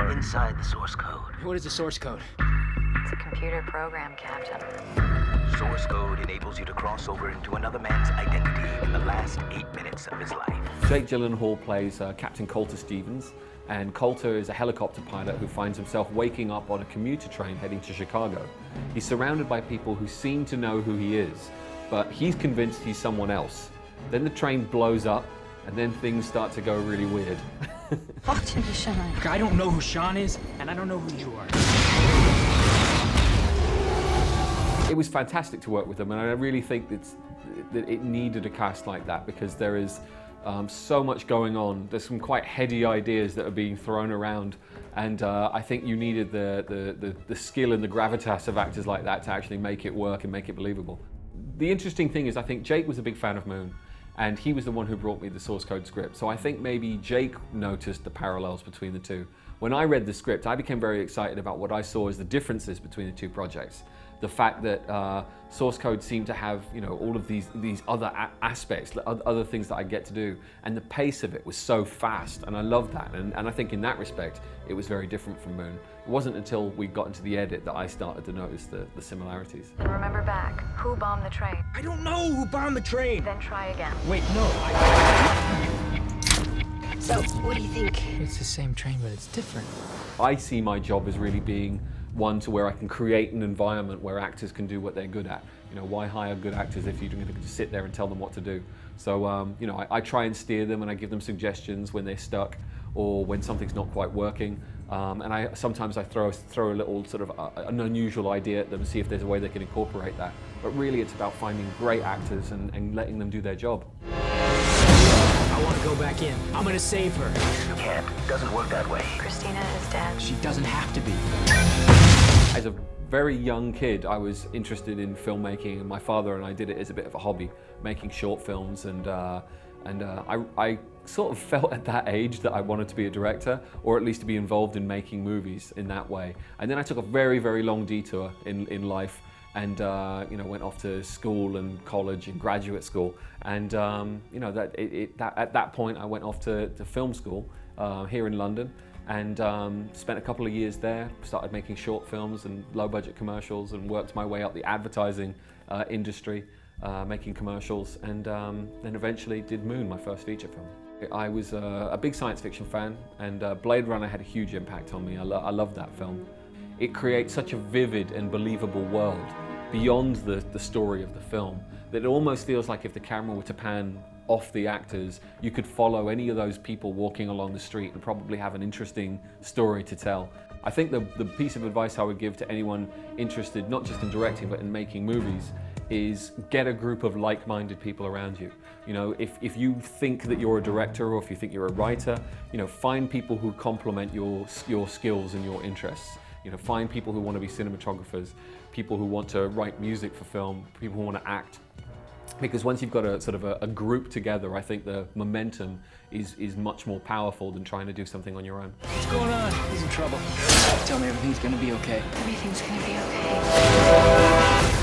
We're inside the source code. What is the source code? It's a computer program, Captain. Source code enables you to cross over into another man's identity in the last 8 minutes of his life. Jake Gyllenhaal plays Captain Coulter Stevens, and Coulter is a helicopter pilot who finds himself waking up on a commuter train heading to Chicago. He's surrounded by people who seem to know who he is, but he's convinced he's someone else. Then the train blows up, and then things start to go really weird. Look, I don't know who Sean is, and I don't know who you are. It was fantastic to work with them, and I really think that it needed a cast like that, because there is so much going on. There's some quite heady ideas that are being thrown around, and I think you needed the skill and the gravitas of actors like that to actually make it work and make it believable. The interesting thing is, I think Jake was a big fan of Moon, and he was the one who brought me the source code script. So I think maybe Jake noticed the parallels between the two. When I read the script, I became very excited about what I saw as the differences between the two projects. The fact that source code seemed to have, you know, all of these other aspects, other things that I get to do, and the pace of it was so fast, and I loved that. And I think in that respect, it was very different from Moon. It wasn't until we got into the edit that I started to notice the similarities. And remember back, who bombed the train? I don't know who bombed the train! Then try again. Wait, no, So, what do you think? It's the same train, but it's different. I see my job as really being one to where I can create an environment where actors can do what they're good at. You know, why hire good actors if you're going to just sit there and tell them what to do? So, you know, I try and steer them, and I give them suggestions when they're stuck or when something's not quite working. And sometimes I throw a little sort of an unusual idea at them and see if there's a way they can incorporate that. But really, it's about finding great actors and letting them do their job. I want to go back in. I'm going to save her. You can't. It doesn't work that way. Christina is dead. She doesn't have to be. As a very young kid, I was interested in filmmaking, and my father and I did it as a bit of a hobby, making short films, and I sort of felt at that age that I wanted to be a director, or at least to be involved in making movies in that way. And then I took a very, very long detour in life, and you know, went off to school and college and graduate school, and you know, at that point I went off to film school here in London, and spent a couple of years there, started making short films and low-budget commercials, and worked my way up the advertising industry, making commercials, and then eventually did Moon, my first feature film. I was a big science fiction fan, and Blade Runner had a huge impact on me. I loved that film. It creates such a vivid and believable world beyond the story of the film that it almost feels like if the camera were to pan off the actors, you could follow any of those people walking along the street and probably have an interesting story to tell. I think the piece of advice I would give to anyone interested, not just in directing but in making movies, is get a group of like-minded people around you. You know, if you think that you're a director, or if you think you're a writer, you know, find people who complement your skills and your interests. You know, find people who want to be cinematographers, people who want to write music for film, people who want to act. Because once you've got a sort of a group together, I think the momentum is much more powerful than trying to do something on your own. What's going on? He's in trouble. Tell me everything's going to be okay. Everything's gonna be okay.